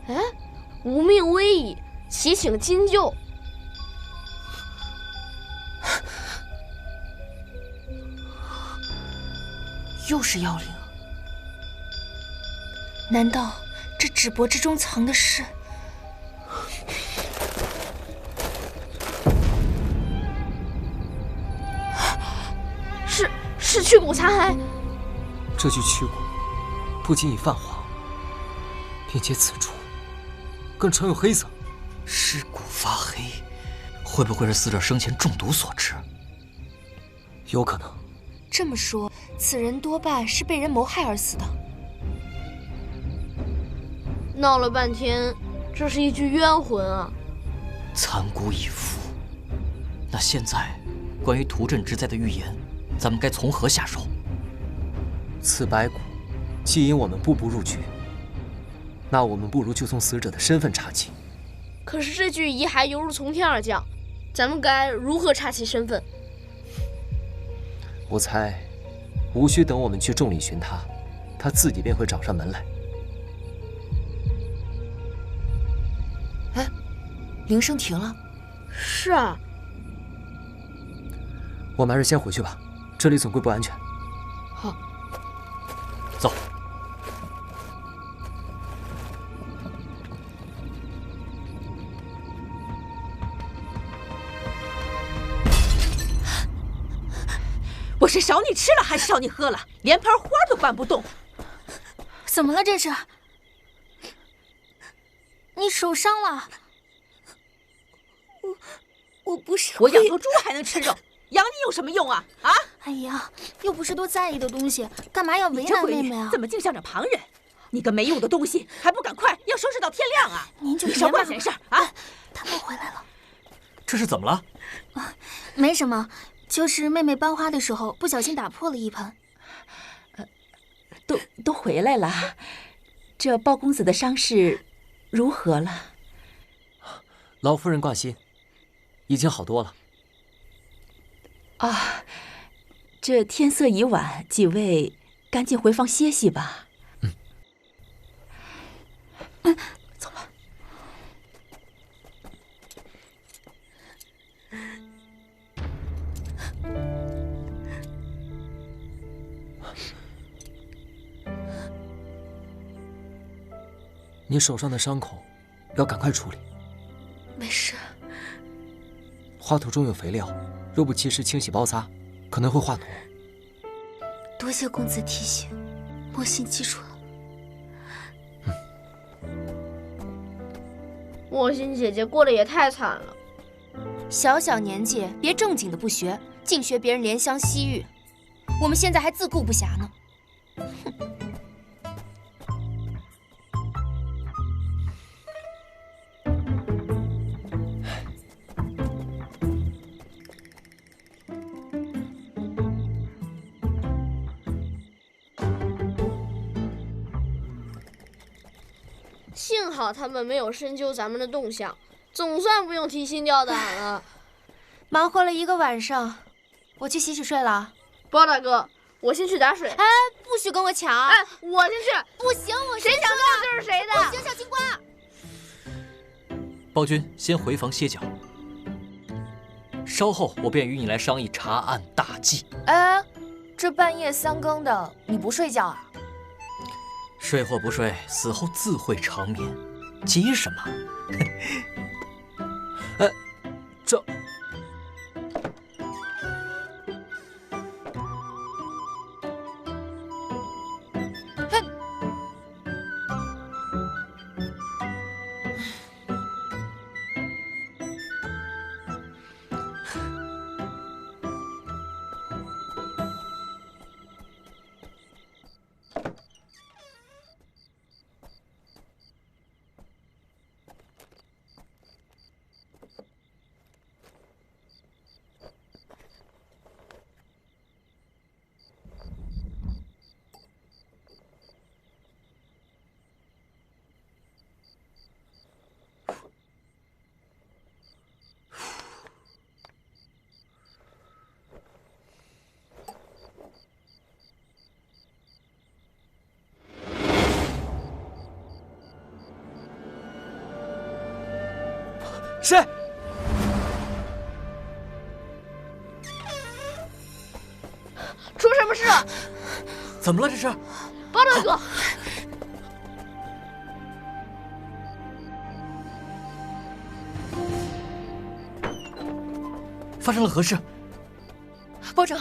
哎，无命危矣，祈请金救。又是妖灵，难道这纸帛之中藏的是？是去骨残骸。这具躯骨不仅已泛黄，并且此处更呈有黑色。尸骨发黑，会不会是死者生前中毒所致？有可能。这么说，此人多半是被人谋害而死的。闹了半天，这是一具冤魂啊！残骨已腐。那现在，关于图镇之灾的预言，咱们该从何下手？此白骨既引我们步步入局，那我们不如就从死者的身份查起。可是这具遗骸犹如从天而降，咱们该如何查其身份？我猜，无需等我们去众里寻他，他自己便会找上门来。哎，铃声停了。是啊，我们还是先回去吧，这里总归不安全。好，走。我是少你吃了还是少你喝了？连盆花都搬不动。怎么了这是？你手伤了？我不是我养头猪还能吃肉，养你有什么用啊？啊！哎呀，又不是多在意的东西，干嘛要为难妹妹啊？怎么净向着旁人？你个没用的东西，还不赶快要收拾到天亮啊！您就别少管闲事啊！他们回来了。这是怎么了？没什么。就是妹妹搬花的时候不小心打破了一盆。都回来了，这包公子的伤势如何了？劳夫人挂心，已经好多了。啊，这天色已晚，几位赶紧回房歇息吧。走吧。你手上的伤口要赶快处理。没事。花土中有肥料，若不及时清洗包扎，可能会化脓。多谢公子提醒，莫心记住了。莫心姐姐过得也太惨了。小小年纪，别正经的不学，净学别人怜香惜玉。我们现在还自顾不暇呢。哼。幸好他们没有深究咱们的动向，总算不用提心吊胆了。忙活了一个晚上，我去洗洗睡了。包大哥，我先去打水。哎，不许跟我抢！哎，我先去。不行，我谁抢到就是谁的。不行，小青瓜。包君先回房歇脚，稍后我便与你来商议查案大计。哎，这半夜3更的，你不睡觉啊？睡或不睡，死后自会长眠，急什么？哎，这。是。出什么事了？怎么了？这是？包大哥，发生了何事？包拯，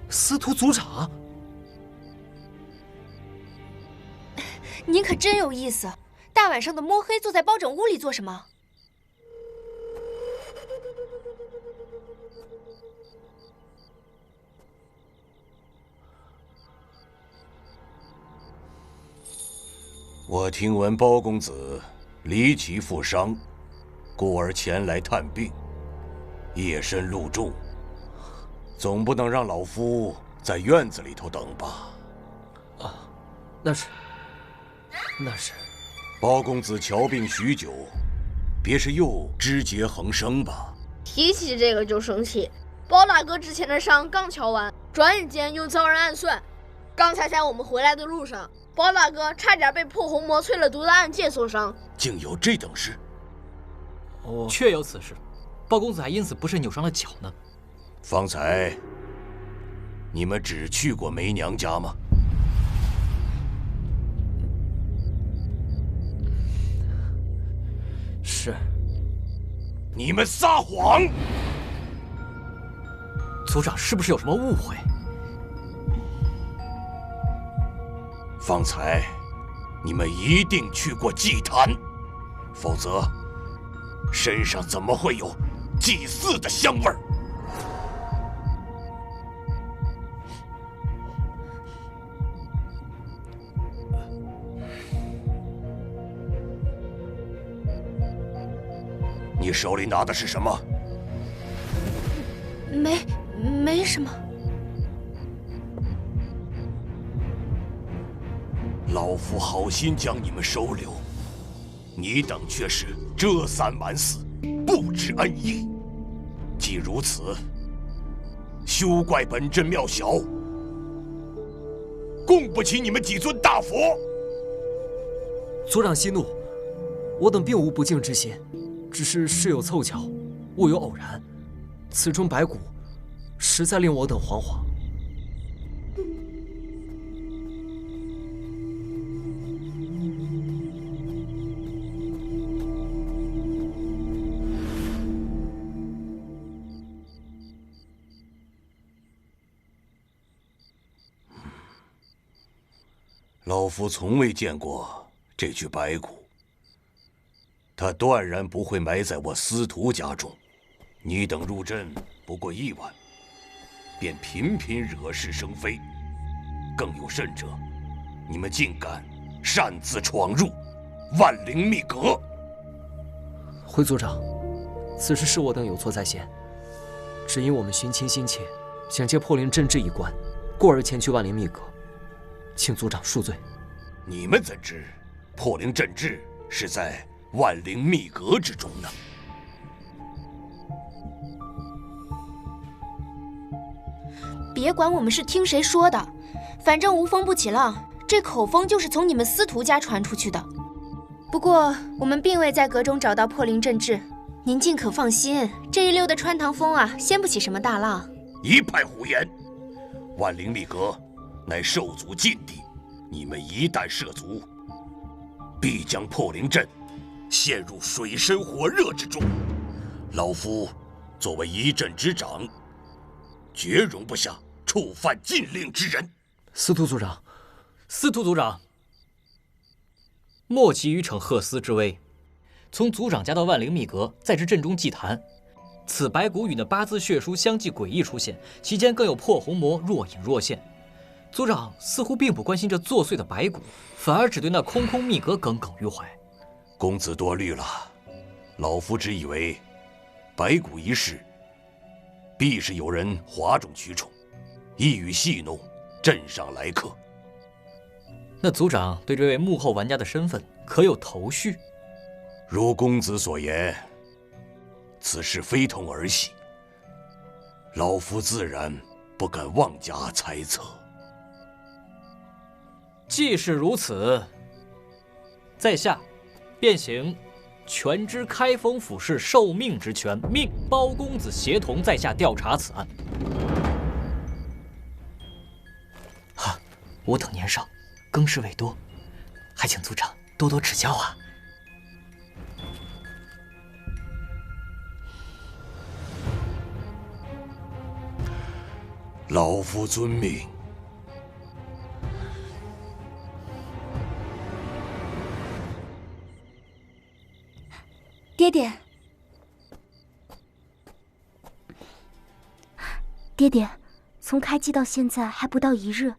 司徒族长，您可真有意思，大晚上的摸黑坐在包拯屋里做什么？我听闻包公子离奇负伤，故而前来探病。夜深路重，总不能让老夫在院子里头等吧？那是。包公子瞧病许久，别是又肢节横生吧？提起这个就生气。包大哥之前的伤刚瞧完，转眼间又遭人暗算。刚才在我们回来的路上，包大哥差点被破红魔淬了毒的暗箭所伤。竟有这等事？确有此事，包公子还因此不慎扭伤了脚呢。方才你们只去过梅娘家吗？是。你们撒谎！族长是不是有什么误会？方才你们一定去过祭坛，否则身上怎么会有祭祀的香味儿？你手里拿的是什么？没什么。老夫好心将你们收留，你等却是遮三瞒四，不知恩义。既如此，休怪本镇庙小，供不起你们几尊大佛。族长息怒，我等并无不敬之心，只是事有凑巧，物有偶然，此中白骨实在令我等惶惶。老夫从未见过这具白骨，他断然不会埋在我司徒家中。你等入镇不过1晚，便频频惹是生非，更有甚者，你们竟敢擅自闯入万灵密阁。回族长，此事是我等有错在先，只因我们寻亲心切，想借破灵镇制一关，故而前去万灵密阁，请族长恕罪。你们怎知破灵镇制是在万灵密阁之中呢？别管我们是听谁说的，反正无风不起浪，这口风就是从你们司徒家传出去的。不过我们并未在阁中找到破灵镇制，您尽可放心，这一溜的穿堂风啊，掀不起什么大浪。一派胡言！万灵密阁乃兽族禁地，你们一旦涉足，必将破灵镇陷入水深火热之中。老夫作为一镇之长，绝容不下触犯禁令之人。司徒族长，莫急于逞赫斯之威。从族长家到万灵密阁，再至镇中祭坛，此白骨与那8字血书相继诡异出现，其间更有破红魔若隐若现。族长似乎并不关心这作祟的白骨，反而只对那空空密阁耿耿于怀。公子多虑了，老夫只以为白骨一事必是有人哗众取宠，意欲戏弄镇上来客。那族长对这位幕后玩家的身份可有头绪？如公子所言，此事非同儿戏，老夫自然不敢妄加猜测。既是如此，在下便行全知开封府事受命之权，命包公子协同在下调查此案。我等年少，更事未多，还请族长多多指教啊！老夫遵命。爹爹，爹爹，从开机到现在还不到1日，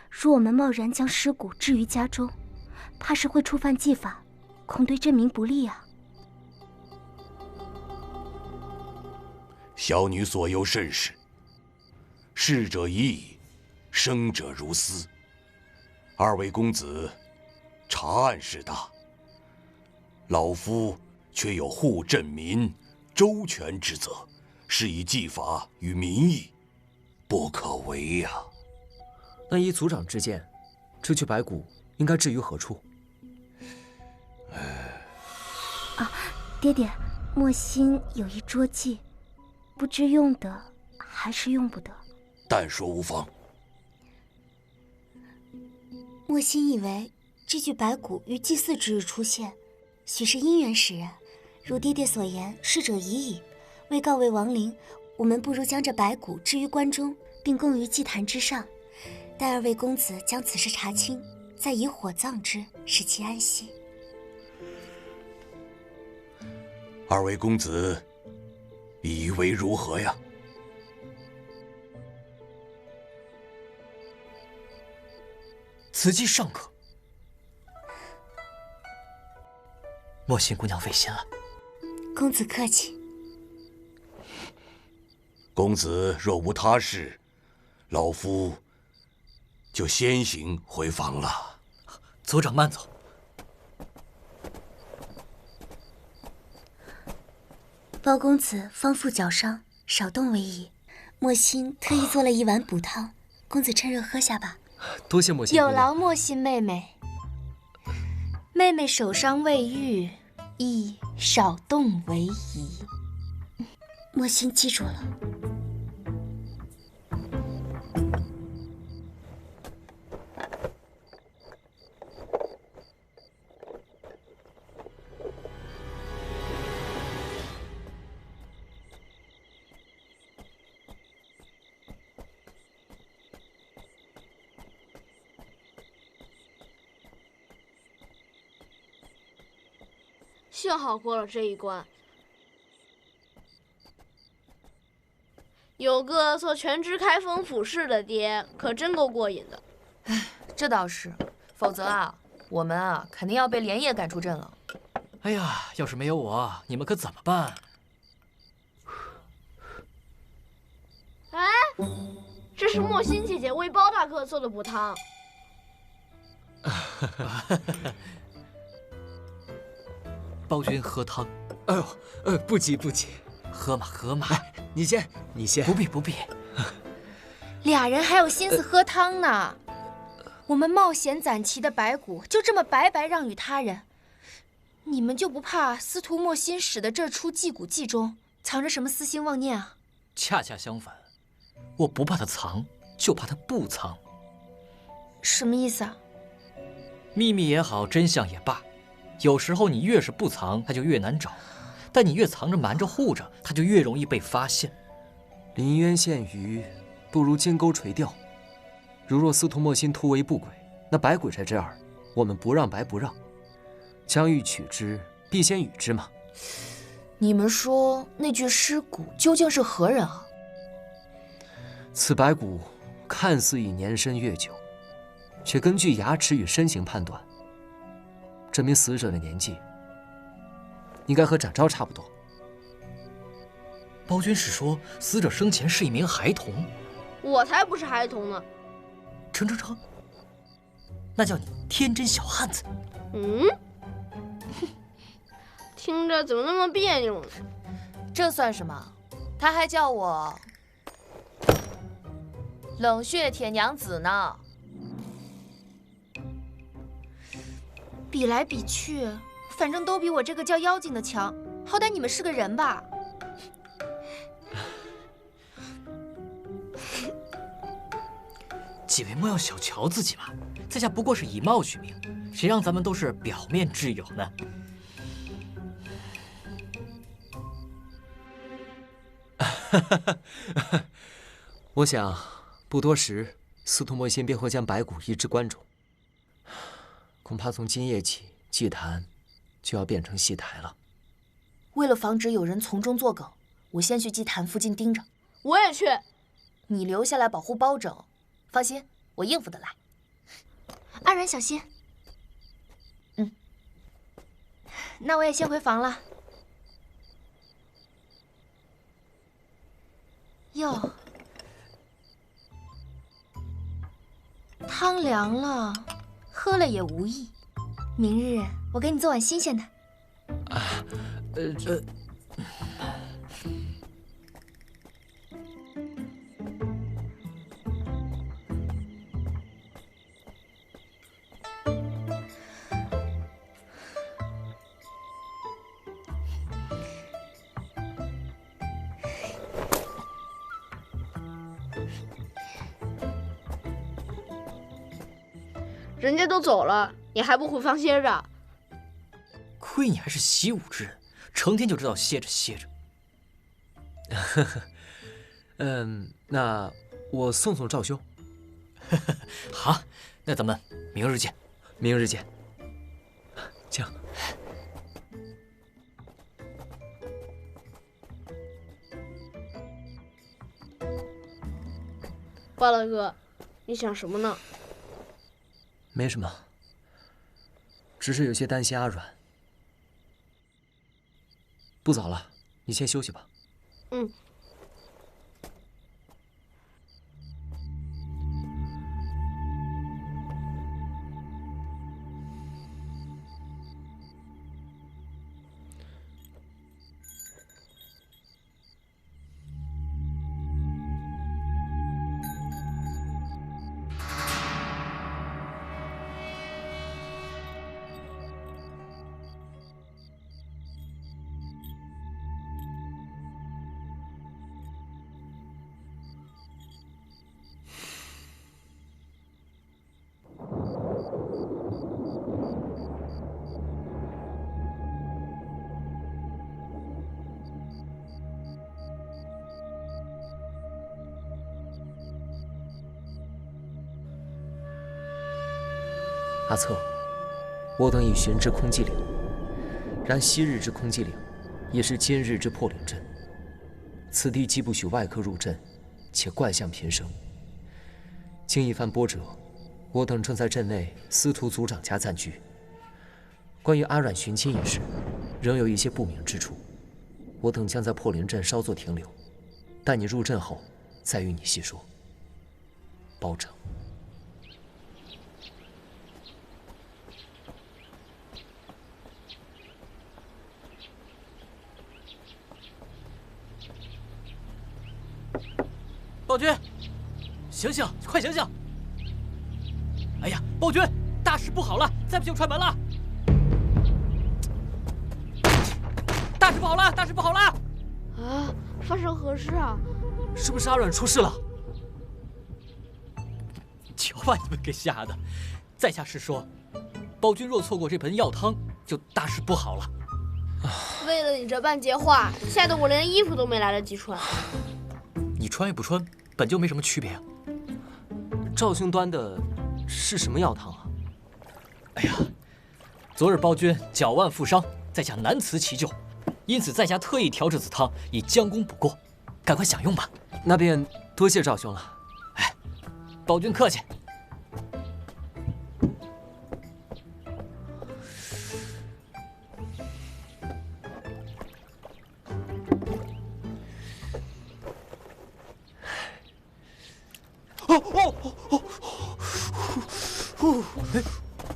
若我们贸然将尸骨置于家中，怕是会触犯纪法，恐对朕明不利啊。小女所忧甚是。逝者已矣，生者如斯。2位公子，查案事大，老夫却有护镇民、周全之责，是以纪法与民意，不可为呀。那依族长之见，这具白骨应该置于何处？爹爹，莫心有一捉计，不知用得还是用不得。但说无妨。莫心以为这具白骨于祭祀之日出现，许是因缘使然。如爹爹所言，逝者已矣。为告慰亡灵，我们不如将这白骨置于棺中，并供于祭坛之上，待2位公子将此事查清，再以火葬之，使其安息。 2位公子以为如何呀？此计尚可。莫心姑娘费心了。公子客气。公子若无他事，老夫就先行回房了。族长慢走。 包公子方腹绞伤，少动为宜。莫心特意做了一碗补汤，公子趁热喝下吧。多谢莫心。有劳莫心妹妹。妹妹手伤未愈，亦少动为宜。莫心记住了。 幸好过了这一关，有个做全知开封府事的爹，可真够过瘾的。哎，这倒是，否则啊，我们啊肯定要被连夜赶出镇了。哎呀，要是没有我，你们可怎么办？哎，这是莫心姐姐为包大哥做的补汤。包君喝汤。哎呦，不急不急，喝嘛喝嘛。你先，你先。不必不必。俩人还有心思喝汤呢。我们冒险攒齐的白骨就这么白白让与他人，你们就不怕司徒莫心使的这出祭骨计中藏着什么私心妄念啊？恰恰相反，我不怕他藏，就怕他不藏。什么意思啊？秘密也好，真相也罢。 有时候你越是不藏，它就越难找；但你越藏着、瞒着、护着，它就越容易被发现。临渊羡鱼，不如金钩垂钓。如若司徒莫心突围不轨，那白骨在这儿，我们不让白不让。将欲取之，必先予之嘛。你们说那具尸骨究竟是何人啊？此白骨看似已年深月久，却根据牙齿与身形判断。 这名死者的年纪，应该和展昭差不多。包君是说死者生前是一名孩童？我才不是孩童呢！成，那叫你天真小汉子。嗯，听着怎么那么别扭呢？这算什么？他还叫我冷血铁娘子呢？比来比去，反正都比我这个叫妖精的强。好歹你们是个人吧？几位莫要小瞧自己嘛，在下不过是以貌取名，谁让咱们都是表面挚友呢？我想不多时，司徒墨仙便会将白骨移至关中。恐怕从今夜起，祭坛就要变成戏台了。为了防止有人从中作梗，我先去祭坛附近盯着。我也去。你留下来保护包拯，放心，我应付得来。安然小心。那我也先回房了。哟，汤凉了，喝了也无益。明日我给你做碗新鲜的。人家都走了，你还不回房歇着？亏你还是习武之人，成天就知道歇着歇着。那我送送赵兄。好，那咱们明日见。明日见。请。包大哥，你想什么呢？没什么，只是有些担心阿软。不早了，你先休息吧。嗯。阿策，我等已寻至空寂岭，然昔日之空寂岭，也是今日之破岭阵。此地既不许外客入阵，且怪象频生。经一番波折，我等正在阵内司徒族长家暂居。关于阿软寻亲一事，仍有一些不明之处，我等将在破灵阵稍作停留，待你入阵后，再与你细说。包拯。暴君，醒醒，快醒醒！哎呀，暴君，大事不好了，再不行串门了！大事不好了，大事不好了！啊，发生何事啊？是不是阿软出事了？瞧把你们给吓的！在下是说，暴君若错过这盆药汤，就大事不好了。为了你这半截话，吓得我连衣服都没来得及穿。你穿与不穿，本就没什么区别啊。赵兄端的是什么药汤啊？哎呀，昨日暴君脚腕负伤，在下难辞其咎，因此在下特意调制此汤，以将功补过。赶快享用吧。那便多谢赵兄了。哎，暴君客气。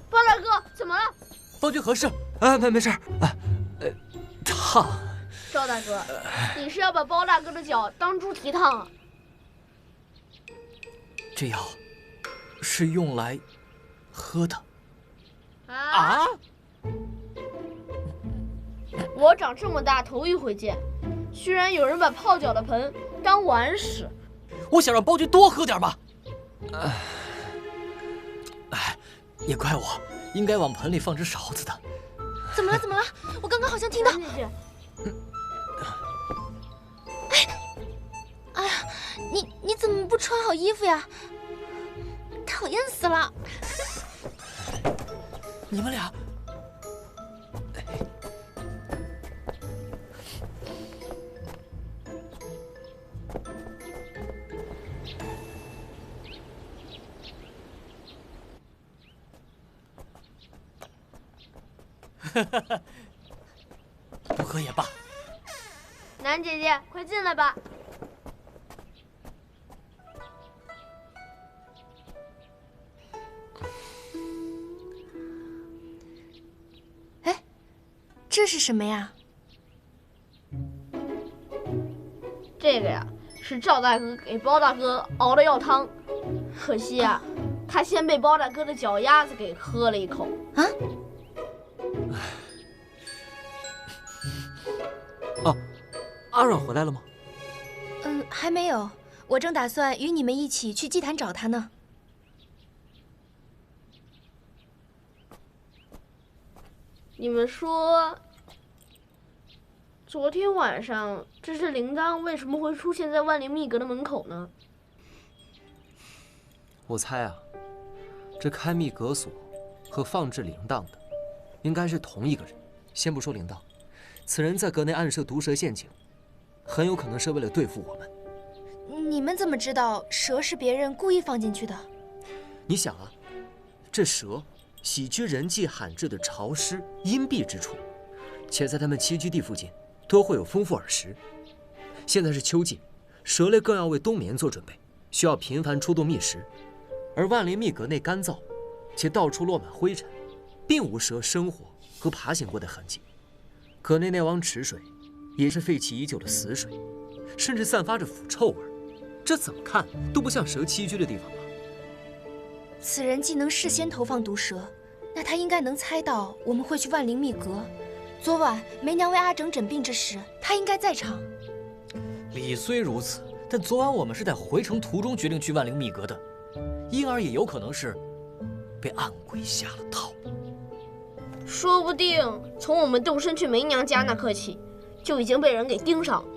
包大哥，怎么了？暴君何事？没事。烫。赵大哥，你是要把包大哥的脚当猪蹄烫啊？这药是用来喝的。啊！我长这么大头一回见，居然有人把泡脚的盆当碗使。我想让包君多喝点吧。也怪我，应该往盆里放只勺子的。怎么了？怎么了？我刚刚好像听到。哎呀，你怎么不穿好衣服呀？讨厌死了！你们俩，不喝也罢。楠姐姐，快进来吧。这是什么呀？这个呀，是赵大哥给包大哥熬的药汤，可惜呀，他先被包大哥的脚丫子给喝了一口。啊？哦，阿软回来了吗？还没有，我正打算与你们一起去祭坛找他呢。你们说，昨天晚上这只铃铛为什么会出现在万灵密阁的门口呢？我猜啊，这开密阁锁和放置铃铛的，应该是同一个人。先不说铃铛，此人在阁内暗设毒蛇陷阱，很有可能是为了对付我们。你们怎么知道蛇是别人故意放进去的？你想啊，这蛇喜居人迹罕至的潮湿阴蔽之处，且在他们栖居地附近都会有丰富饵食。现在是秋季，蛇类更要为冬眠做准备，需要频繁出动觅食。而万灵密阁内干燥，且到处落满灰尘，并无蛇生活和爬行过的痕迹。阁内那汪池水也是废弃已久的死水，甚至散发着腐臭味，这怎么看都不像蛇栖居的地方吧？此人既能事先投放毒蛇，那他应该能猜到我们会去万灵密阁。昨晚梅娘为阿整诊病之时，他应该在场。理虽如此，但昨晚我们是在回程途中决定去万灵密阁的，因而也有可能是被暗鬼下了套。说不定从我们动身去梅娘家那刻起，就已经被人给盯上了。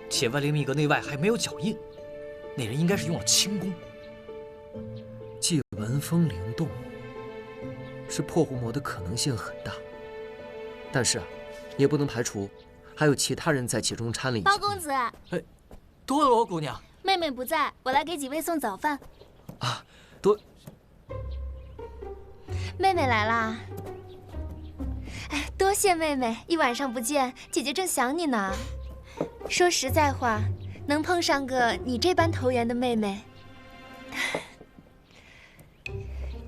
且万灵密阁内外还没有脚印，那人应该是用了轻功。既闻风灵动，是破狐魔的可能性很大，但是啊，也不能排除还有其他人在其中掺了一脚。包公子，多罗姑娘，妹妹不在，我来给几位送早饭。啊，妹妹来啦！哎，多谢妹妹，一晚上不见，姐姐正想你呢。说实在话，能碰上个你这般投缘的妹妹，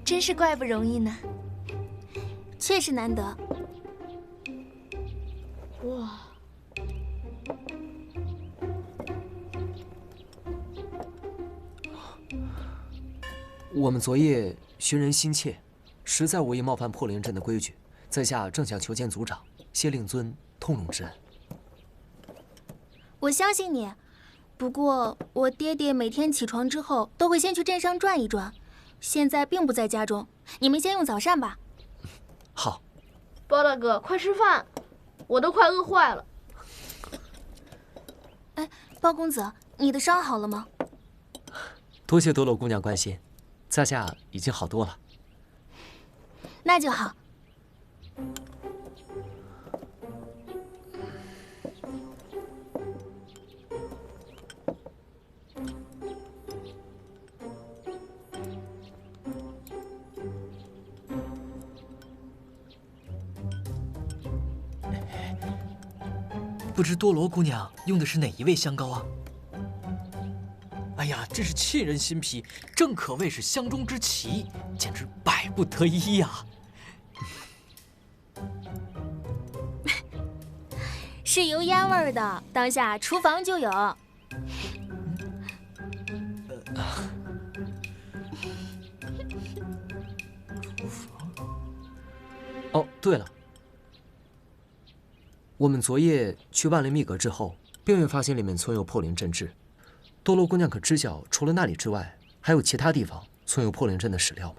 真是怪不容易呢。确实难得。哇！我们昨夜寻人心切，实在无意冒犯破灵阵的规矩，在下正想求见族长，谢令尊通融之恩。我相信你，不过我爹爹每天起床之后都会先去镇上转一转，现在并不在家中，你们先用早膳吧。好。包大哥，快吃饭，我都快饿坏了。哎，包公子，你的伤好了吗？多谢多罗姑娘关心，在下已经好多了。那就好。不知多罗姑娘用的是哪一味香膏啊？哎呀，真是沁人心脾，正可谓是香中之奇，简直百不得一呀！是油烟味的，当下厨房就有。对了，我们昨夜去万灵密阁之后，并未发现里面存有破灵阵制。多罗姑娘可知晓，除了那里之外，还有其他地方存有破灵阵的史料吗？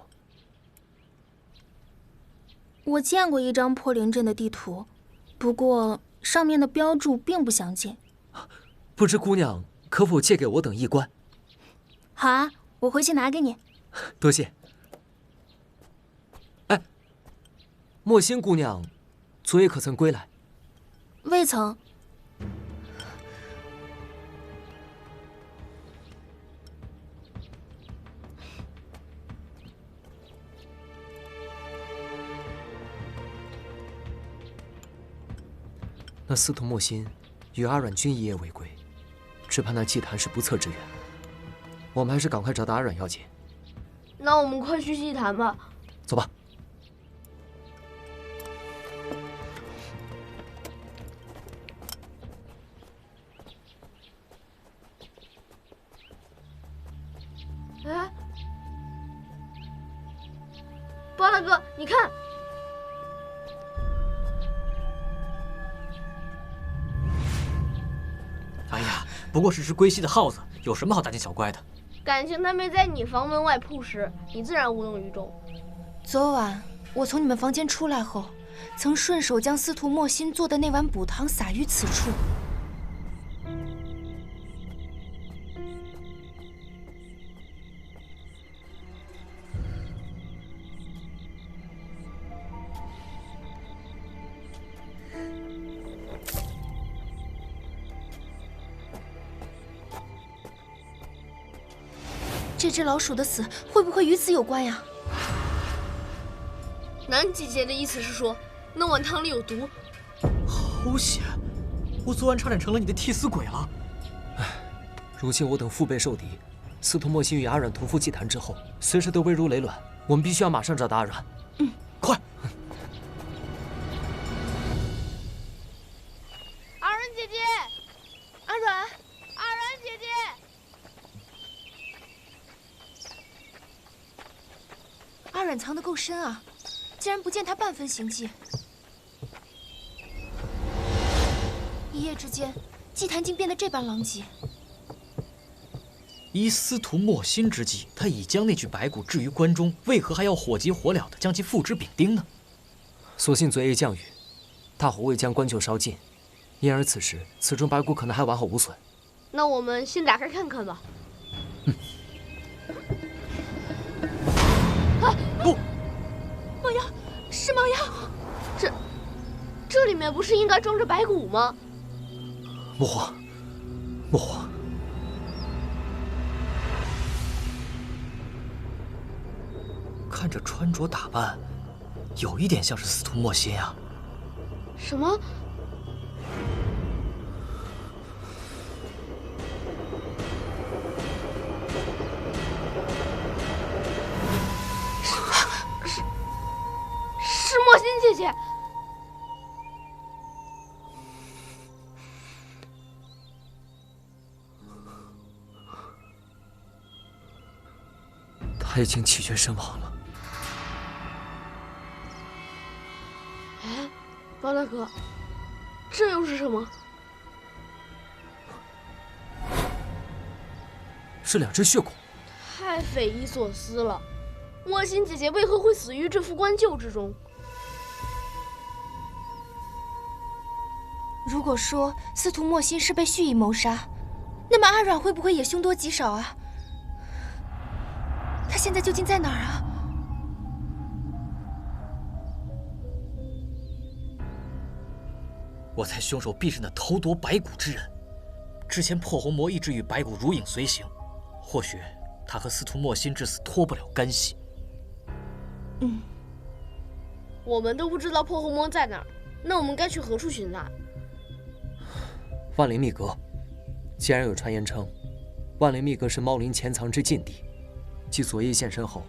我见过一张破灵阵的地图，不过上面的标注并不详尽。不知姑娘可否借给我等一观？好啊，我回去拿给你。多谢。哎，莫心姑娘，昨夜可曾归来？未曾。那司徒莫心与阿阮均一夜未归，只怕那祭坛是不测之缘。我们还是赶快找到阿阮要紧。那我们快去祭坛吧。走吧。哎，包大哥，你看。哎呀，不过是只归西的耗子，有什么好大惊小怪的？感情他没在你房门外扑食，你自然无动于衷。昨晚我从你们房间出来后，曾顺手将司徒莫心做的那碗补汤洒于此处。这只老鼠的死会不会与此有关呀？南姐姐的意思是说，那碗汤里有毒。好险！我昨晚差点成了你的替死鬼了。唉，如今我等腹背受敌，司徒莫心与阿阮同赴祭坛之后，随时都危如累卵。我们必须要马上找到阿阮。快！阿阮姐姐，阿阮，阿阮姐姐。阿阮藏得够深啊，竟然不见他半分行迹。一夜之间，祭坛竟变得这般狼藉。依司徒莫心之计，他已将那具白骨置于棺中，为何还要火急火燎地将其付之丙丁呢？所幸昨夜降雨，大火未将棺柩烧尽，因而此时此中白骨可能还完好无损。那我们先打开看看吧。不，猫妖，是猫妖！这里面不是应该装着白骨吗？莫慌，莫慌。看这穿着打扮，有一点像是司徒莫心啊。什么？是莫心姐姐。他已经气绝身亡了。哎，包大哥，这又是什么？是两只血骨，太匪夷所思了。莫心姐姐为何会死于这副棺柩之中？如果说司徒莫心是被蓄意谋杀，那么阿阮会不会也凶多吉少啊？他现在究竟在哪儿啊？我猜凶手必是那偷夺白骨之人。之前破红魔一直与白骨如影随形，或许他和司徒莫心之死脱不了干系。我们都不知道破红魔在哪儿，那我们该去何处寻他？万灵密阁。既然有传言称，万灵密阁是猫灵潜藏之禁地，继昨夜现身后，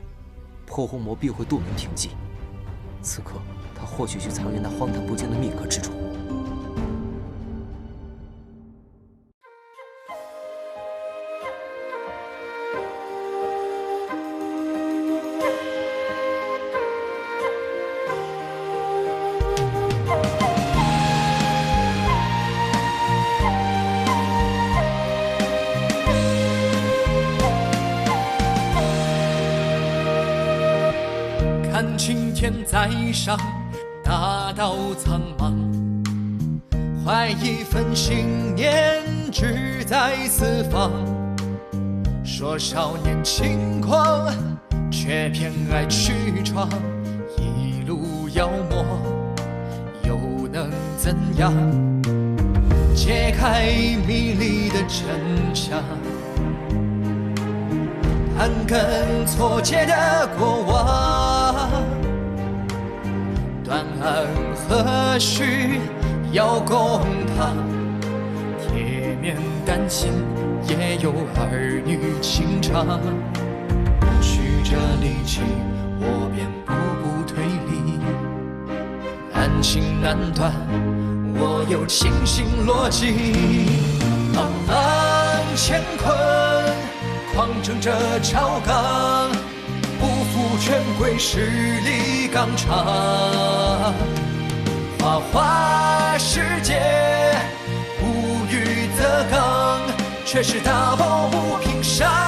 破红魔必会渡门凭迹。此刻，他或许就藏于那荒诞不经的密阁之中。台上大道苍茫，怀一份信念志在四方。说少年轻狂，却偏爱去闯，一路妖魔又能怎样？揭开迷离的真相，盘根错节的过往，断案何须要公堂？铁面丹心也有儿女情长，曲折离奇，我便步步推理，难情难断，我有清醒逻辑。朗朗乾坤，狂争着朝纲，不负权贵势力纲常。花花世界，无欲则刚，却是大步不平沙。